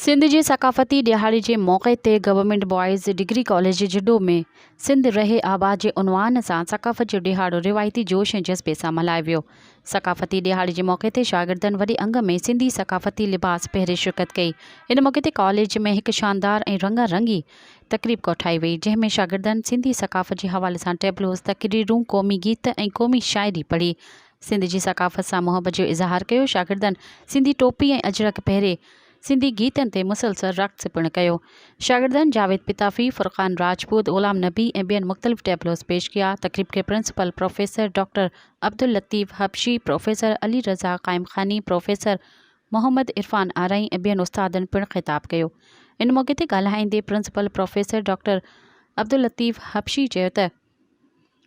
सिंध जे सकाफ़ती ॾियारे जे मौक़े ते गवर्नमेंट बॉयज़ डिग्री कॉलेज जिडो में सिंध रहे आबाद जे उनवान सां सकाफ़त जो ॾिहाड़ो रिवायती जोश ऐं जज़्बे सां मल्हायो वियो। सकाफ़ती ॾिहाड़े जे मौक़े ते शागिर्दनि वॾे अंग में सिंधी सकाफ़ती लिबास पहिरें शिरकत कई। इन मौक़े ते कॉलेज में हिकु शानदार ऐं रंगारंगी तक़रीब कोठाई वई, जंहिंमें शागिर्दनि सिंधी सकाफ़त जे हवाले सां टेबलोज़, तक़रीरूं, क़ौमी गीत ऐं क़ौमी शाइरी पढ़ी। सिंध जी सकाफ़त सां मुहबत जो इज़हार कयो। शागिर्दनि सिंधी टोपी ऐं अजरक पहिरे सिंधी गीतनि ते मुसलसल रक़्स पिणु कयो। शागिर्दनि जावेद पिताफ़ी, फ़ुरक़ान राजपूत, ग़ुलाम नबी ऐं ॿियनि मुख़्तलिफ़ टेबलोज़ पेश किया। तक़रीब के principal professor doctor Abdul Latif Habshi, professor Ali Raza Qaim Khani, professor Mohammad Irfan आरई ऐं ॿियनि उस्तादनि पिणु ख़िताब कयो। इन मौक़े ते ॻाल्हाईंदे principal professor doctor Abdul Latif Habshi चयो त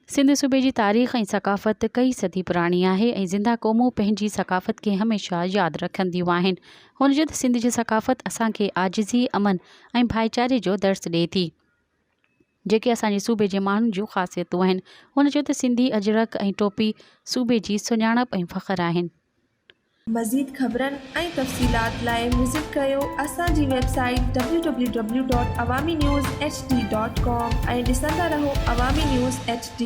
सिंध सूबे जी तारीख़ ऐं सकाफ़त कई सदी पुराणी आहे ऐं ज़िंदा क़ौमूं पंहिंजी सकाफ़त खे हमेशह यादि रखंदियूं आहिनि। हुन चयो त सिंध जी सकाफ़त असांखे आजिज़ी, अमन ऐं भाईचारे जो दर्स ॾिए थी, जेके असांजे सूबे जे माण्हुनि जूं ख़ासियतूं आहिनि। हुन चयो त सिंधी अजरक ऐं टोपी सूबे जी सुञाणप ऐं फ़ख़्रु आहिनि। मज़ीद ख़बरनि ऐं तफ़सीलात लाइ विज़िट कयो असांजी वेबसाइट www.awamiNewsHD.com ऐं ॾिसंदा रहो अवामी न्यूज़ HD।